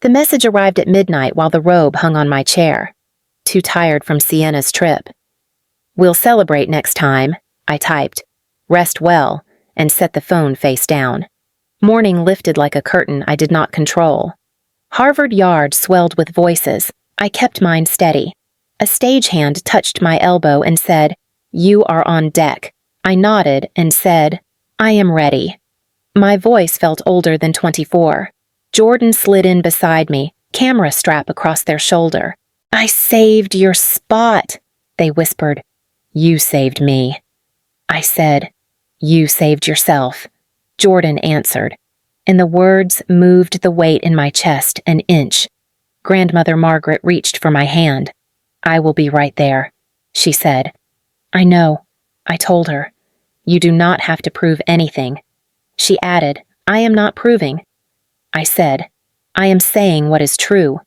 The message arrived at midnight while the robe hung on my chair. Too tired from Sienna's trip. "We'll celebrate next time," I typed. "Rest well," and set the phone face down. Morning lifted like a curtain I did not control. Harvard Yard swelled with voices. I kept mine steady. A stagehand touched my elbow and said, "You are on deck." I nodded and said, "I am ready." My voice felt older than 24. Jordan slid in beside me, camera strap across their shoulder. "I saved your spot," they whispered. "You saved me." I said, "You saved yourself." Jordan answered, and the words moved the weight in my chest an inch. Grandmother Margaret reached for my hand. "I will be right there," she said. "I know," I told her. "You do not have to prove anything." She added, "I am not proving." I said, "I am saying what is true."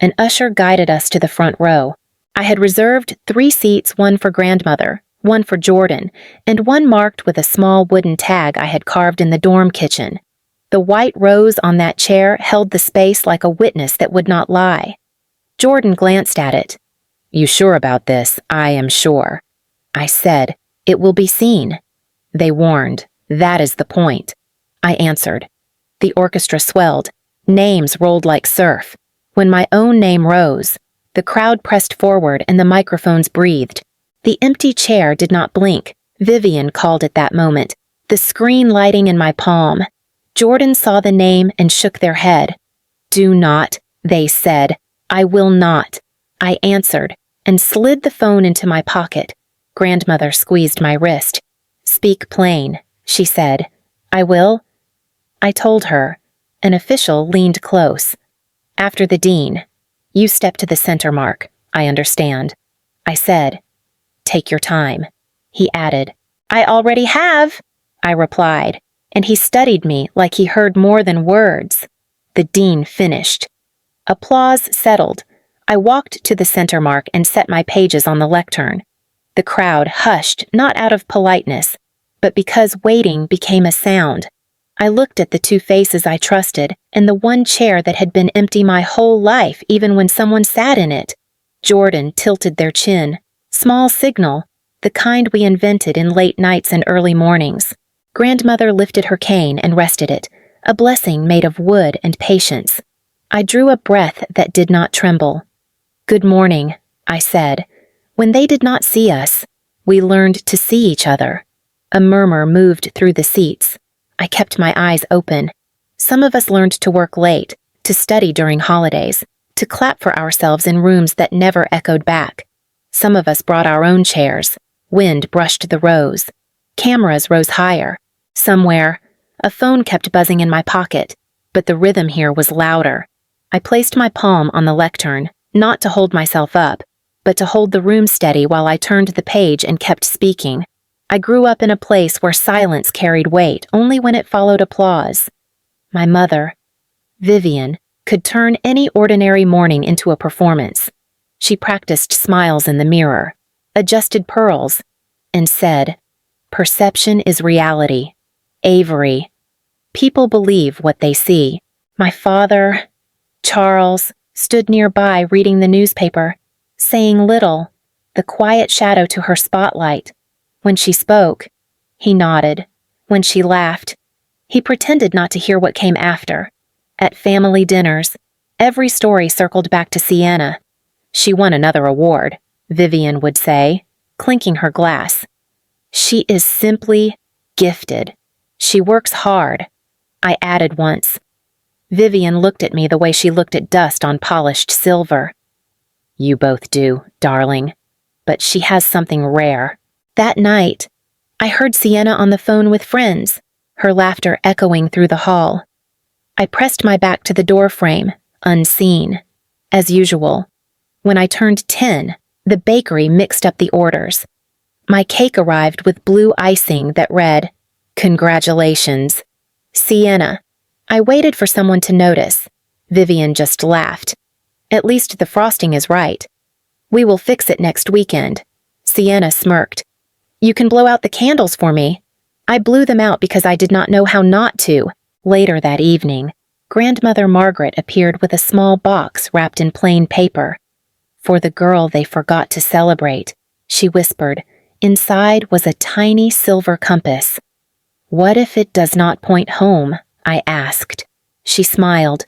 An usher guided us to the front row. I had reserved 3 seats, one for grandmother, one for Jordan, and one marked with a small wooden tag I had carved in the dorm kitchen. The white rose on that chair held the space like a witness that would not lie. Jordan glanced at it. "You sure about this?" "I am sure." I said, "It will be seen." They warned. "That is the point." I answered. The orchestra swelled. Names rolled like surf. When my own name rose, the crowd pressed forward and the microphones breathed. The empty chair did not blink. Vivian called at that moment, the screen lighting in my palm. Jordan saw the name and shook their head. "Do not," they said. "I will not." I answered and slid the phone into my pocket. Grandmother squeezed my wrist. "Speak plain," she said. "I will." I told her. An official leaned close. After the dean. "You step to the center, Mark. I understand." I said, "Take your time." He added, "I already have," I replied, and he studied me like he heard more than words. The dean finished. Applause settled. I walked to the center mark and set my pages on the lectern. The crowd hushed, not out of politeness, but because waiting became a sound. I looked at the 2 faces I trusted and the one chair that had been empty my whole life even when someone sat in it. Jordan tilted their chin. Small signal, the kind we invented in late nights and early mornings. Grandmother lifted her cane and rested it, a blessing made of wood and patience. I drew a breath that did not tremble. "Good morning," I said. When they did not see us, we learned to see each other. A murmur moved through the seats. I kept my eyes open. Some of us learned to work late, to study during holidays, to clap for ourselves in rooms that never echoed back. Some of us brought our own chairs. Wind brushed the rows. Cameras rose higher. Somewhere, a phone kept buzzing in my pocket, but the rhythm here was louder. I placed my palm on the lectern, not to hold myself up, but to hold the room steady while I turned the page and kept speaking. I grew up in a place where silence carried weight only when it followed applause. My mother, Vivian, could turn any ordinary morning into a performance. She practiced smiles in the mirror, adjusted pearls, and said, "Perception is reality. Avery. People believe what they see." My father, Charles, stood nearby reading the newspaper, saying little, the quiet shadow to her spotlight. When she spoke, he nodded. When she laughed, he pretended not to hear what came after. At family dinners, every story circled back to Sienna. "She won another award," Vivian would say, clinking her glass. "She is simply gifted. She works hard," I added once. Vivian looked at me the way she looked at dust on polished silver. "You both do, darling. But she has something rare." That night, I heard Sienna on the phone with friends, her laughter echoing through the hall. I pressed my back to the door frame, unseen. As usual, when I turned 10, the bakery mixed up the orders. My cake arrived with blue icing that read, "Congratulations, Sienna." I waited for someone to notice. Vivian just laughed. "At least the frosting is right. We will fix it next weekend." Sienna smirked. "You can blow out the candles for me." I blew them out because I did not know how not to. Later that evening, Grandmother Margaret appeared with a small box wrapped in plain paper. "For the girl they forgot to celebrate," she whispered. Inside was a tiny silver compass. "What if it does not point home?" I asked. She smiled.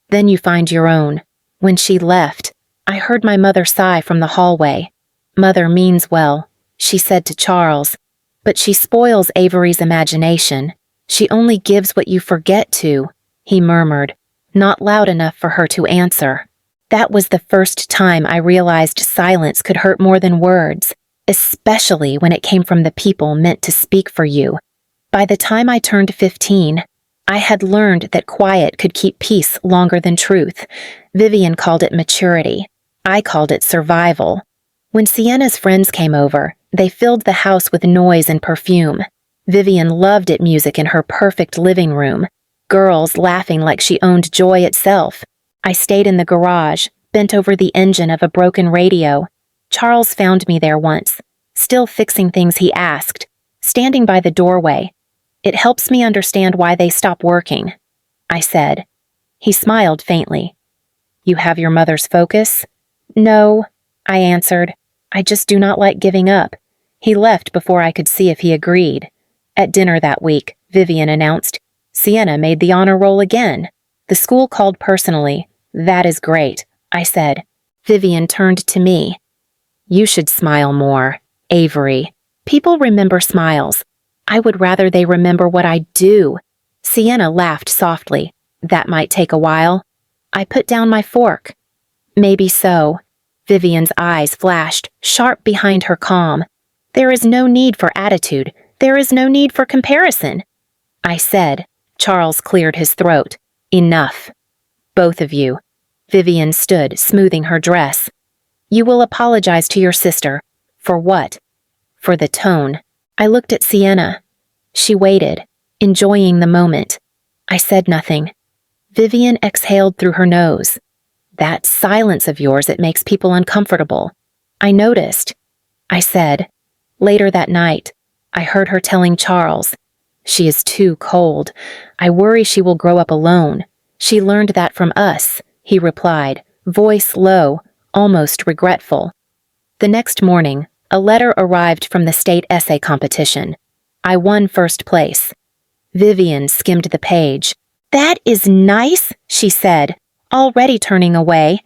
"Then you find your own." When she left, I heard my mother sigh from the hallway. "Mother means well," she said to Charles, "but she spoils Avery's imagination. She only gives what you forget to," he murmured, not loud enough for her to answer. That was the first time I realized silence could hurt more than words, especially when it came from the people meant to speak for you. By the time I turned 15, I had learned that quiet could keep peace longer than truth. Vivian called it maturity. I called it survival. When Sienna's friends came over, they filled the house with noise and perfume. Vivian loved it music in her perfect living room, girls laughing like she owned joy itself. I stayed in the garage, bent over the engine of a broken radio. Charles found me there once, still fixing things he asked, standing by the doorway. "It helps me understand why they stop working," I said. He smiled faintly. "You have your mother's focus?" "No," I answered. "I just do not like giving up." He left before I could see if he agreed. At dinner that week, Vivian announced, "Sienna made the honor roll again." The school called personally. "That is great," I said. Vivian turned to me. "You should smile more, Avery. People remember smiles. I would rather they remember what I do." Sienna laughed softly. "That might take a while." I put down my fork. "Maybe so." Vivian's eyes flashed, sharp behind her calm. "There is no need for attitude. There is no need for comparison." I said. Charles cleared his throat. "Enough. Both of you." Vivian stood, smoothing her dress. "You will apologize to your sister." "For what?" "For the tone." I looked at Sienna. She waited, enjoying the moment. I said nothing. Vivian exhaled through her nose. "That silence of yours, it makes people uncomfortable." I noticed. I said. Later that night, I heard her telling Charles, "She is too cold. I worry she will grow up alone." "She learned that from us," he replied, voice low, almost regretful. The next morning, a letter arrived from the state essay competition. I won first place. Vivian skimmed the page. "That is nice," she said, already turning away.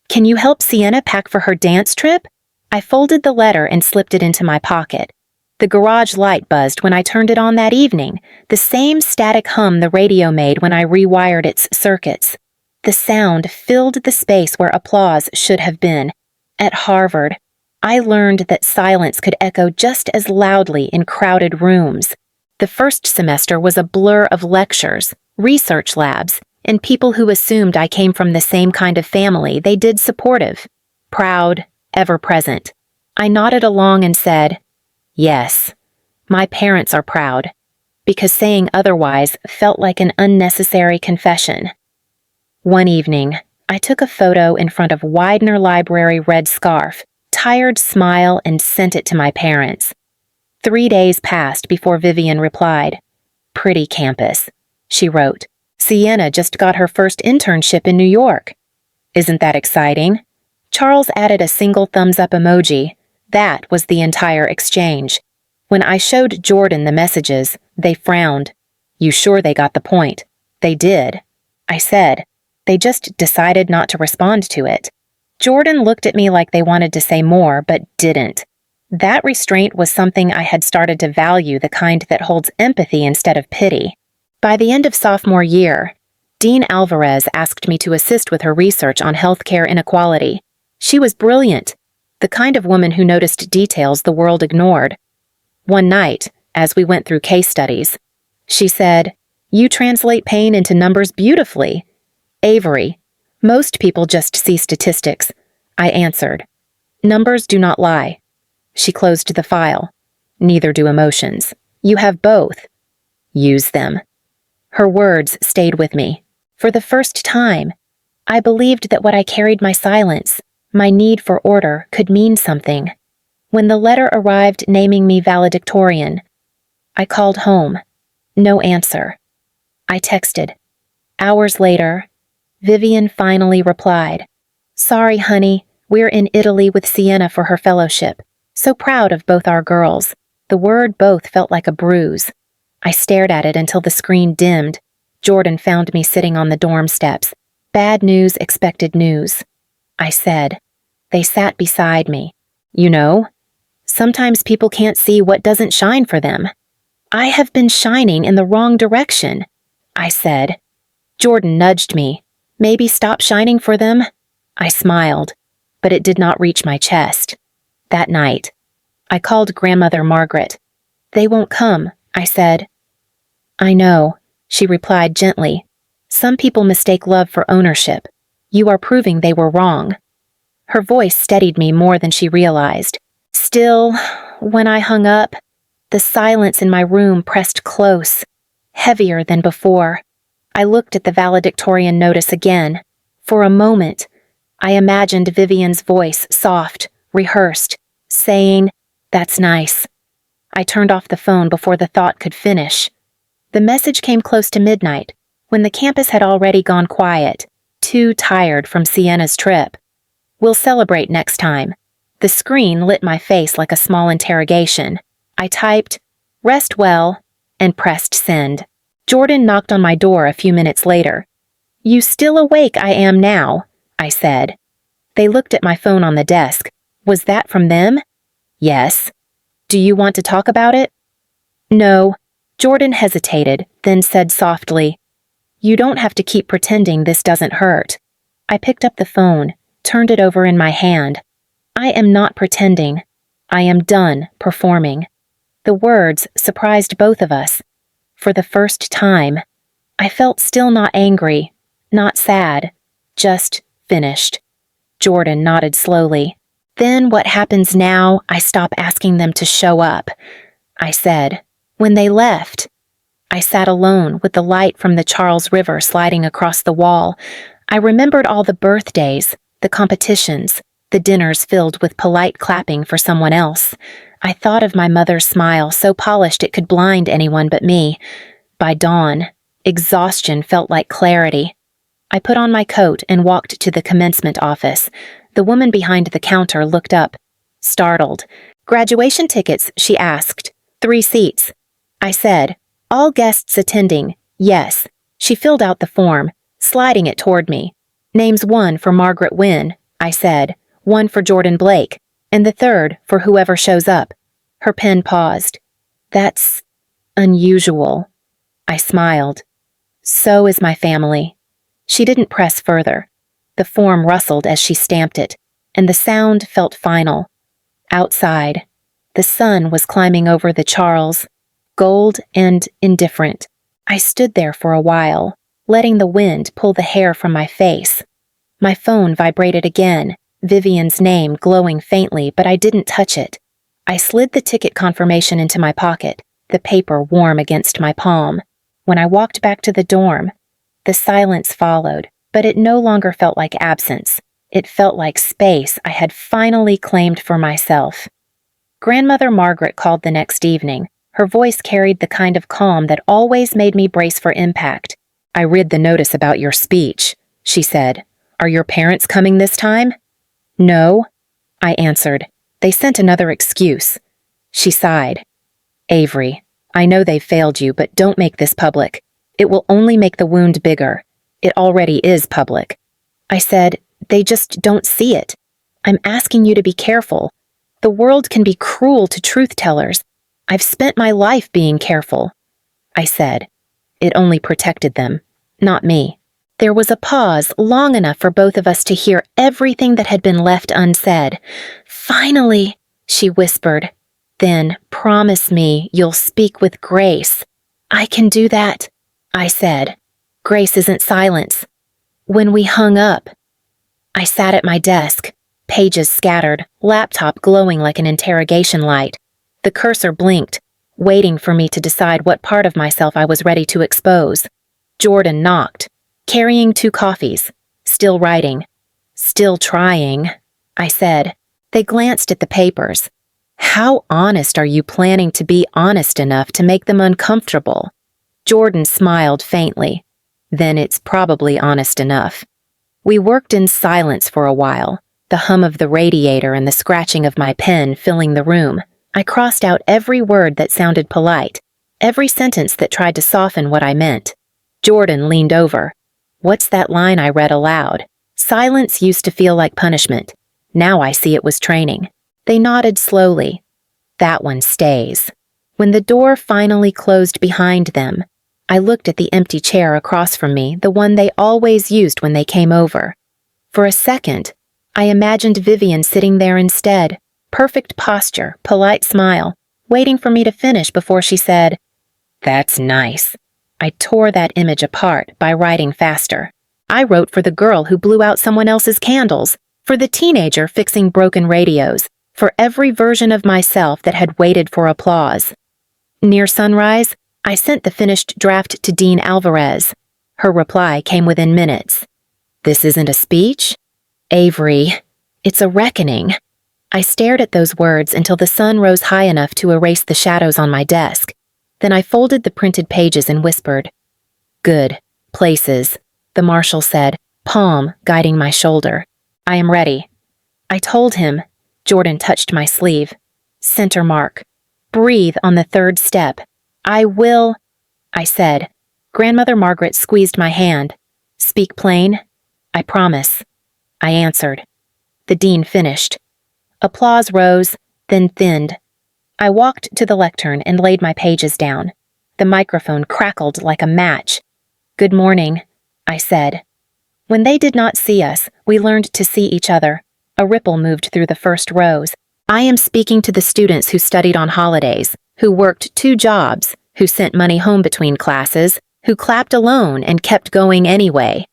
"Can you help Sienna pack for her dance trip?" I folded the letter and slipped it into my pocket. The garage light buzzed when I turned it on that evening, the same static hum the radio made when I rewired its circuits. The sound filled the space where applause should have been. At Harvard, I learned that silence could echo just as loudly in crowded rooms. The first semester was a blur of lectures, research labs, and people who assumed I came from the same kind of family they did supportive, proud, ever present. I nodded along and said, "Yes, my parents are proud," because saying otherwise felt like an unnecessary confession. One evening, I took a photo in front of Widener Library red scarf, tired smile, and sent it to my parents. 3 days passed before Vivian replied. "Pretty campus," she wrote. "Sienna just got her first internship in New York." "Isn't that exciting?" Charles added a single thumbs-up emoji. That was the entire exchange. When I showed Jordan the messages, they frowned. "You sure they got the point?" "They did." I said. "They just decided not to respond to it." Jordan looked at me like they wanted to say more, but didn't. That restraint was something I had started to value, the kind that holds empathy instead of pity. By the end of sophomore year, Dean Alvarez asked me to assist with her research on healthcare inequality. She was brilliant, the kind of woman who noticed details the world ignored. One night, as we went through case studies, she said, "You translate pain into numbers beautifully." "Avery, most people just see statistics," I answered. "Numbers do not lie." She closed the file. "Neither do emotions. You have both. Use them." Her words stayed with me. For the first time, I believed that what I carried, my silence, my need for order, could mean something. When the letter arrived naming me valedictorian, I called home. No answer. I texted, Hours later, Vivian finally replied, "Sorry, honey, we're in Italy with Sienna for her fellowship. So proud of both our girls." The word both felt like a bruise. I stared at it until the screen dimmed. Jordan found me sitting on the dorm steps. "Bad news, expected news," I said. They sat beside me. "You know, sometimes people can't see what doesn't shine for them." "I have been shining in the wrong direction," I said. Jordan nudged me. "Maybe stop shining for them?" I smiled, but it did not reach my chest. That night, I called Grandmother Margaret. "They won't come," I said. "I know," she replied gently. "Some people mistake love for ownership. You are proving they were wrong." Her voice steadied me more than she realized. Still, when I hung up, the silence in my room pressed close, heavier than before. I looked at the valedictorian notice again. For a moment, I imagined Vivian's voice, soft, rehearsed, saying, "That's nice." I turned off the phone before the thought could finish. The message came close to midnight, when the campus had already gone quiet, too tired from Sienna's trip. "We'll celebrate next time." The screen lit my face like a small interrogation. I typed, "Rest well," and pressed send. Jordan knocked on my door a few minutes later. "You still awake, I am now," I said. They looked at my phone on the desk. Was that from them? "Yes." "Do you want to talk about it?" "No." Jordan hesitated, then said softly, "You don't have to keep pretending this doesn't hurt." I picked up the phone, turned it over in my hand. "I am not pretending. I am done performing." The words surprised both of us. For the first time, I felt still not angry, not sad, just finished. Jordan nodded slowly. "Then what happens now? I stop asking them to show up," I said. "When they left, I sat alone with the light from the Charles River sliding across the wall. I remembered all the birthdays, the competitions, the dinners filled with polite clapping for someone else. I thought of my mother's smile, so polished it could blind anyone but me. By dawn, exhaustion felt like clarity. I put on my coat and walked to the commencement office. The woman behind the counter looked up, startled. "Graduation tickets," she asked. "3 seats." I said, "All guests attending, yes." She filled out the form, sliding it toward me. "Names 1 for Margaret Wynne," I said, "1 for Jordan Blake, and the 3rd for whoever shows up." Her pen paused. "That's unusual." I smiled. "So is my family." She didn't press further. The form rustled as she stamped it, and the sound felt final. Outside, the sun was climbing over the Charles, gold and indifferent. I stood there for a while, letting the wind pull the hair from my face. My phone vibrated again, Vivian's name glowing faintly, but I didn't touch it. I slid the ticket confirmation into my pocket, the paper warm against my palm. When I walked back to the dorm, the silence followed, but it no longer felt like absence. It felt like space I had finally claimed for myself. Grandmother Margaret called the next evening. Her voice carried the kind of calm that always made me brace for impact. "I read the notice about your speech," she said. "Are your parents coming this time?" "No," I answered. "They sent another excuse." She sighed. "Avery, I know they've failed you, but don't make this public. It will only make the wound bigger. It already is public." I said, "They just don't see it. I'm asking you to be careful. The world can be cruel to truth-tellers. I've spent my life being careful." I said, "It only protected them, not me." There was a pause long enough for both of us to hear everything that had been left unsaid. "Finally," she whispered. "Then promise me you'll speak with grace." "I can do that," I said. "Grace isn't silence." When we hung up, I sat at my desk, pages scattered, laptop glowing like an interrogation light. The cursor blinked, waiting for me to decide what part of myself I was ready to expose. Jordan knocked, carrying 2 coffees, still writing. "Still trying," I said. They glanced at the papers. "How honest are you planning to be honest enough to make them uncomfortable?" Jordan smiled faintly. Then it's probably honest enough. We worked in silence for a while, the hum of the radiator and the scratching of my pen filling the room. I crossed out every word that sounded polite, every sentence that tried to soften what I meant. Jordan leaned over. "What's that line I read aloud? Silence used to feel like punishment. Now I see it was training." They nodded slowly. "That one stays." When the door finally closed behind them, I looked at the empty chair across from me, the one they always used when they came over. For a second, I imagined Vivian sitting there instead, perfect posture, polite smile, waiting for me to finish before she said, "That's nice." I tore that image apart by writing faster. I wrote for the girl who blew out someone else's candles, for the teenager fixing broken radios, for every version of myself that had waited for applause. Near sunrise, I sent the finished draft to Dean Alvarez. Her reply came within minutes. "This isn't a speech? Avery, it's a reckoning." I stared at those words until the sun rose high enough to erase the shadows on my desk. Then I folded the printed pages and whispered, "Good. Places," the marshal said, palm guiding my shoulder. "I am ready." I told him. Jordan touched my sleeve. "Center mark. Breathe on the third step." "I will," I said. Grandmother Margaret squeezed my hand. "Speak plain?" "I promise." I answered. The dean finished. Applause rose, then thinned. I walked to the lectern and laid my pages down. The microphone crackled like a match. "Good morning," I said. When they did not see us, we learned to see each other. A ripple moved through the first rows. I am speaking to the students who studied on holidays, who worked 2 jobs, who sent money home between classes, who clapped alone and kept going anyway.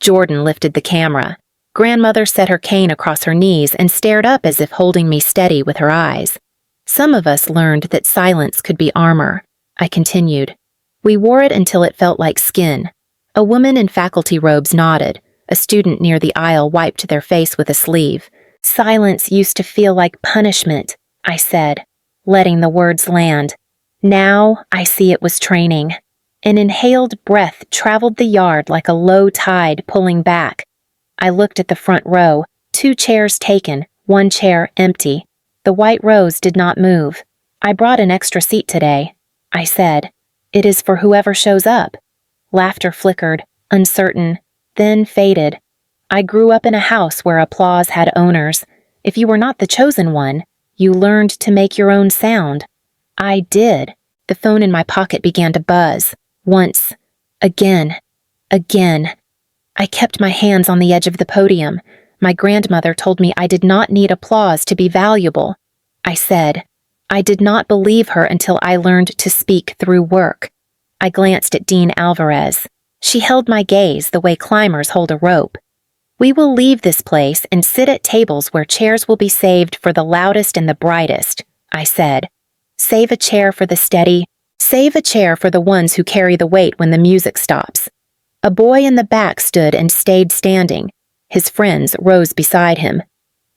Jordan lifted the camera. Grandmother set her cane across her knees and stared up as if holding me steady with her eyes. Some of us learned that silence could be armor. I continued. We wore it until it felt like skin. A woman in faculty robes nodded. A student near the aisle wiped their face with a sleeve. "Silence used to feel like punishment," I said, letting the words land. Now I see it was training. An inhaled breath traveled the yard like a low tide pulling back. I looked at the front row, 2 chairs taken, 1 chair empty. The white rose did not move. "I brought an extra seat today," I said. "It is for whoever shows up." Laughter flickered, uncertain, then faded. I grew up in a house where applause had owners. If you were not the chosen one, you learned to make your own sound. I did. The phone in my pocket began to buzz. Once. Again. Again. I kept my hands on the edge of the podium. My grandmother told me I did not need applause to be valuable. I said. I did not believe her until I learned to speak through work. I glanced at Dean Alvarez. She held my gaze the way climbers hold a rope. "We will leave this place and sit at tables where chairs will be saved for the loudest and the brightest," I said. "Save a chair for the steady. Save a chair for the ones who carry the weight when the music stops." A boy in the back stood and stayed standing. His friends rose beside him.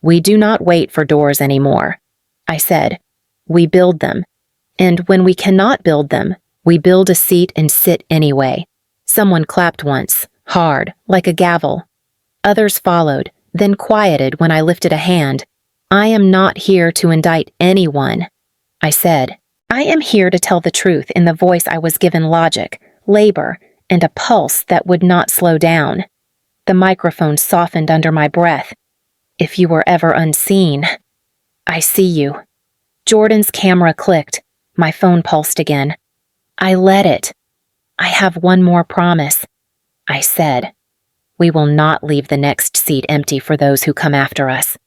"We do not wait for doors anymore," I said. "We build them. And when we cannot build them, we build a seat and sit anyway." Someone clapped once, hard, like a gavel. Others followed, then quieted when I lifted a hand. "I am not here to indict anyone," I said. "I am here to tell the truth in the voice I was given logic, labor, and a pulse that would not slow down." The microphone softened under my breath. "If you were ever unseen." "I see you." Jordan's camera clicked. My phone pulsed again. I let it. "I have one more promise," I said. "We will not leave the next seat empty for those who come after us."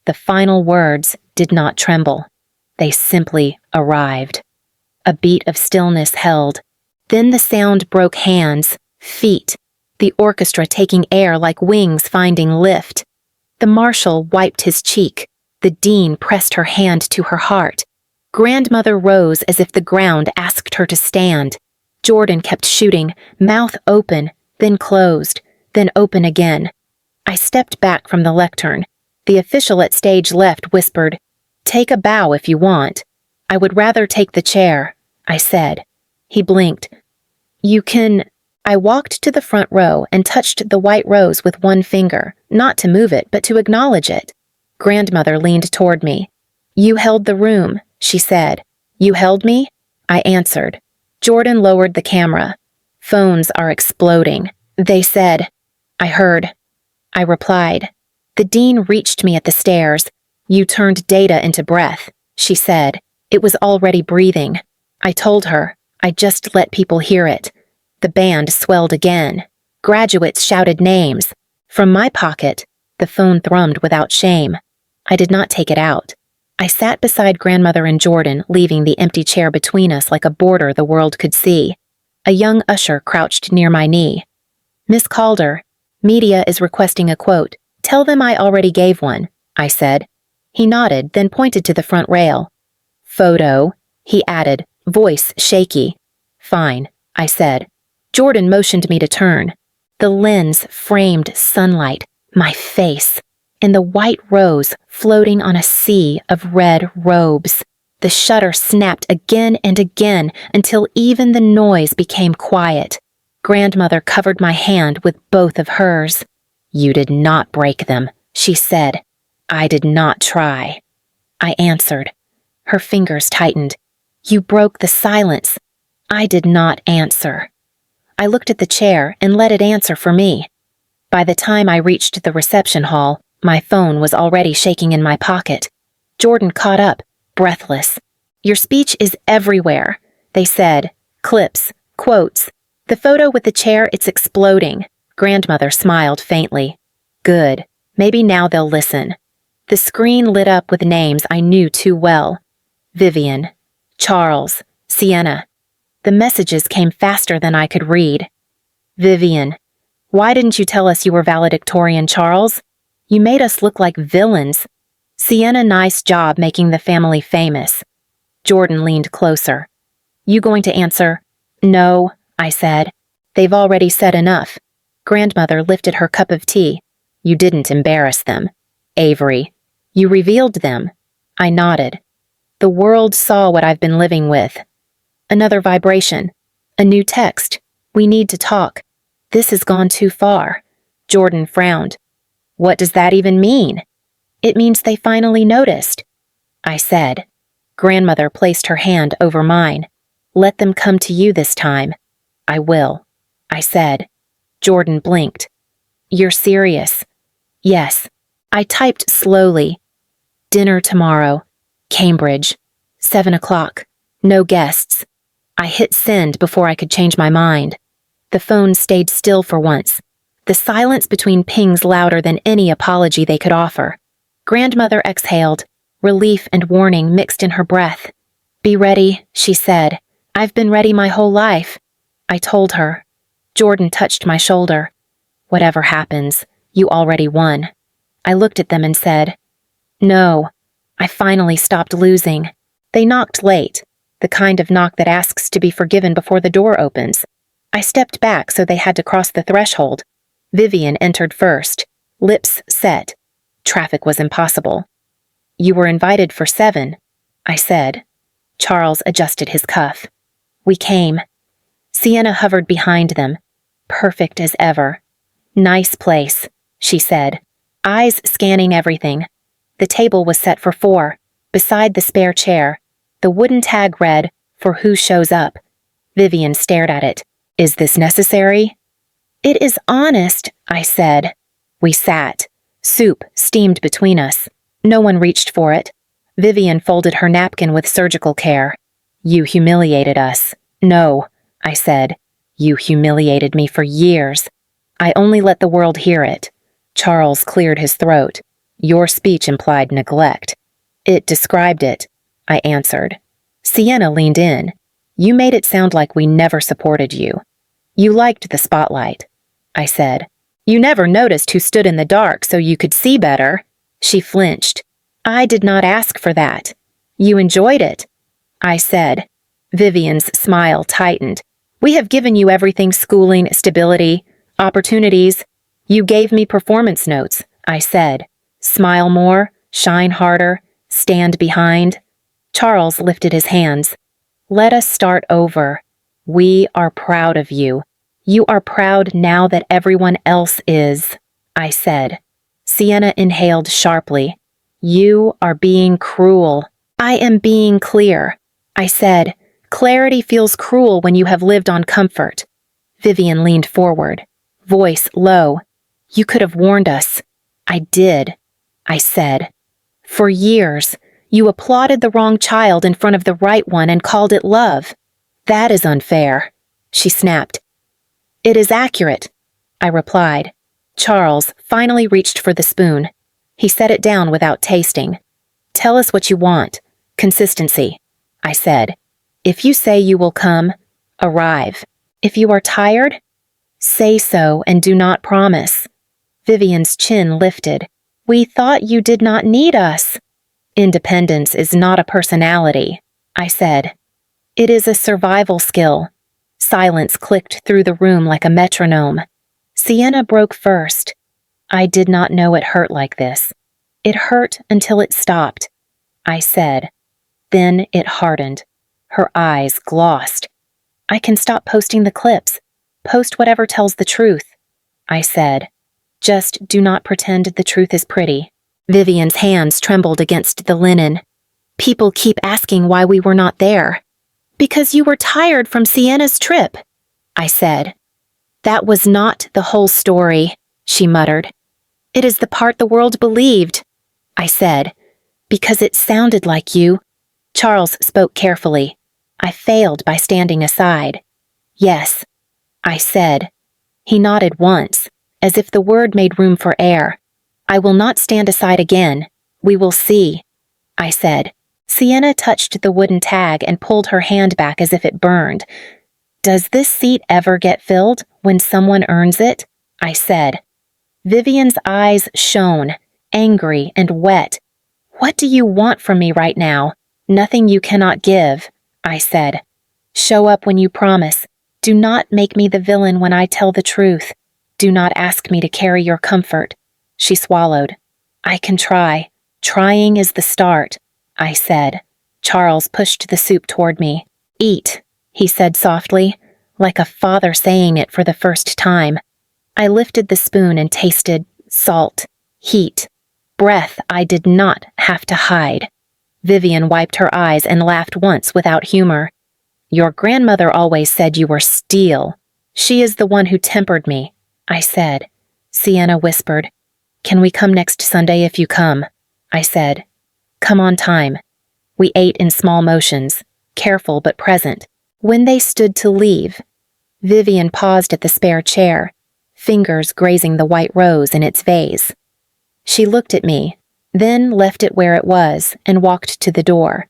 The final words did not tremble. They simply arrived. A beat of stillness held. Then the sound broke hands, feet, the orchestra taking air like wings finding lift. The marshal wiped his cheek. The dean pressed her hand to her heart. Grandmother rose as if the ground asked her to stand. Jordan kept shooting, mouth open, then closed, then open again. I stepped back from the lectern. The official at stage left whispered, "Take a bow if you want." "I would rather take the chair," I said. He blinked. "You can..." I walked to the front row and touched the white rose with one finger, not to move it, but to acknowledge it. Grandmother leaned toward me. "You held the room," she said. "You held me?" I answered. Jordan lowered the camera. "Phones are exploding," they said. I heard. I replied. The dean reached me at the stairs. "You turned data into breath," she said. It was already breathing. I told her. I just let people hear it. The band swelled again. Graduates shouted names. From my pocket, the phone thrummed without shame. I did not take it out. I sat beside Grandmother and Jordan, leaving the empty chair between us like a border the world could see. A young usher crouched near my knee. "Miss Calder, media is requesting a quote. Tell them I already gave one," I said. He nodded, then pointed to the front rail. "Photo," he added, voice shaky. "Fine," I said. Jordan motioned me to turn. The lens framed sunlight, my face, and the white rose floating on a sea of red robes. The shutter snapped again and again until even the noise became quiet. Grandmother covered my hand with both of hers. "You did not break them," she said. "I did not try." I answered. Her fingers tightened. "You broke the silence." I did not answer. I looked at the chair and let it answer for me. By the time I reached the reception hall, my phone was already shaking in my pocket. Jordan caught up, breathless. "Your speech is everywhere," they said. "Clips, quotes. The photo with the chair, it's exploding." Grandmother smiled faintly. "Good. Maybe now they'll listen." The screen lit up with names I knew too well. Vivian, Charles, Sienna. The messages came faster than I could read. Vivian, "Why didn't you tell us you were valedictorian, Charles? You made us look like villains." Sienna, "Nice job making the family famous." Jordan leaned closer. "You going to answer?" "No," I said. "They've already said enough." Grandmother lifted her cup of tea. "You didn't embarrass them. Avery, you revealed them." I nodded. "The world saw what I've been living with." Another vibration. A new text. "We need to talk. This has gone too far." Jordan frowned. "What does that even mean?" "It means they finally noticed," I said. Grandmother placed her hand over mine. "Let them come to you this time." "I will," I said. Jordan blinked. "You're serious?" "Yes." I typed slowly. "Dinner tomorrow. Cambridge. 7 o'clock. No guests." I hit send before I could change my mind. The phone stayed still for once. The silence between pings louder than any apology they could offer. Grandmother exhaled, relief and warning mixed in her breath. "Be ready," she said. "I've been ready my whole life." I told her. Jordan touched my shoulder. "Whatever happens, you already won." I looked at them and said, "No." I finally stopped losing. They knocked late, the kind of knock that asks to be forgiven before the door opens. I stepped back so they had to cross the threshold. Vivian entered first, lips set. Traffic was impossible. "You were invited for 7, I said. Charles adjusted his cuff. We came. Sienna hovered behind them, perfect as ever. "Nice place," she said, eyes scanning everything. The table was set for 4, beside the spare chair. The wooden tag read, "For who shows up." Vivian stared at it. "Is this necessary?" "It is honest," I said. We sat. Soup steamed between us. No one reached for it. Vivian folded her napkin with surgical care. "You humiliated us." "No," I said. "You humiliated me for years. I only let the world hear it." Charles cleared his throat. "Your speech implied neglect." "It described it," I answered. Sienna leaned in. "You made it sound like we never supported you. You liked the spotlight," I said. "You never noticed who stood in the dark so you could see better." She flinched. "I did not ask for that." "You enjoyed it," I said. Vivian's smile tightened. "We have given you everything: schooling, stability, opportunities. You gave me performance notes," I said. "Smile more, shine harder, stand behind." Charles lifted his hands. "Let us start over. We are proud of you. You are proud now that everyone else is, I said. Sienna inhaled sharply. You are being cruel. I am being clear, I said. Clarity feels cruel when you have lived on comfort. Vivian leaned forward, voice low. You could have warned us. I did, I said. For years, you applauded the wrong child in front of the right one and called it love. That is unfair, she snapped. It is accurate, I replied. Charles finally reached for the spoon. He set it down without tasting. Tell us what you want. Consistency, I said. If you say you will come, arrive. If you are tired, say so and do not promise. Vivian's chin lifted. We thought you did not need us. Independence is not a personality, I said. It is a survival skill. Silence clicked through the room like a metronome. Sienna broke first. I did not know it hurt like this. It hurt until it stopped, I said. Then it hardened. Her eyes glossed. I can stop posting the clips. Post whatever tells the truth, I said. Just do not pretend the truth is pretty. Vivian's hands trembled against the linen. People keep asking why we were not there. Because you were tired from Sienna's trip, I said. That was not the whole story, she muttered. It is the part the world believed, I said. Because it sounded like you. Charles spoke carefully. I failed by standing aside. Yes, I said. He nodded once, as if the word made room for air. I will not stand aside again. We will see, I said. Sienna touched the wooden tag and pulled her hand back as if it burned. Does this seat ever get filled when someone earns it? I said. Vivian's eyes shone, angry and wet. What do you want from me right now? Nothing you cannot give, I said. Show up when you promise. Do not make me the villain when I tell the truth. Do not ask me to carry your comfort. She swallowed. I can try. Trying is the start, I said. Charles pushed the soup toward me. Eat, he said softly, like a father saying it for the first time. I lifted the spoon and tasted salt, heat, breath I did not have to hide. Vivian wiped her eyes and laughed once without humor. Your grandmother always said you were steel. She is the one who tempered me, I said. Sienna whispered. Can we come next Sunday if you come? I said. Come on time. We ate in small motions, careful but present. When they stood to leave, Vivian paused at the spare chair, fingers grazing the white rose in its vase. She looked at me, then left it where it was and walked to the door.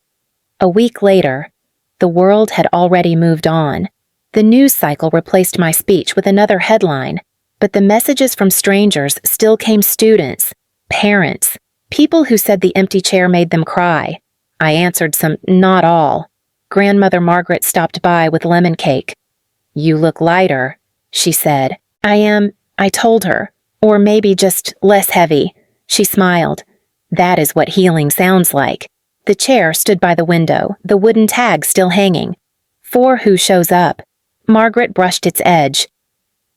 A week later, the world had already moved on. The news cycle replaced my speech with another headline, but the messages from strangers still came: students, parents, people who said the empty chair made them cry. I answered some, not all. Grandmother Margaret stopped by with lemon cake. You look lighter, she said. I told her, or maybe just less heavy. She smiled. That is what healing sounds like. The chair stood by the window, the wooden tag still hanging. For who shows up? Margaret brushed its edge.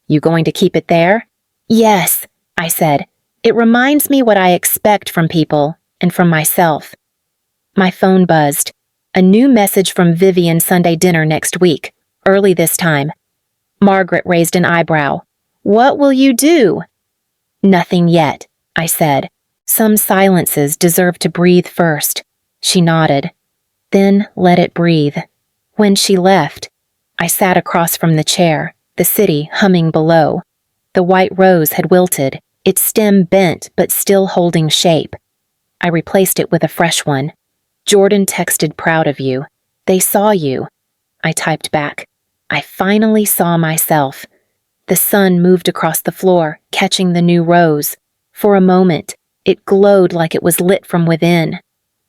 You going to keep it there? Yes, I said. It reminds me what I expect from people and from myself. My phone buzzed. A new message from Vivian: Sunday dinner next week, early this time. Margaret raised an eyebrow. What will you do? Nothing yet, I said. Some silences deserve to breathe first. She nodded. Then let it breathe. When she left, I sat across from the chair, the city humming below. The white rose had wilted, its stem bent but still holding shape. I replaced it with a fresh one. Jordan texted, proud of you. They saw you. I typed back. I finally saw myself. The sun moved across the floor, catching the new rose. For a moment, it glowed like it was lit from within.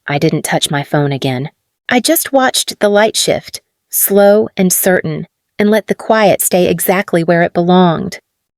I didn't touch my phone again. I just watched the light shift, slow and certain, and let the quiet stay exactly where it belonged.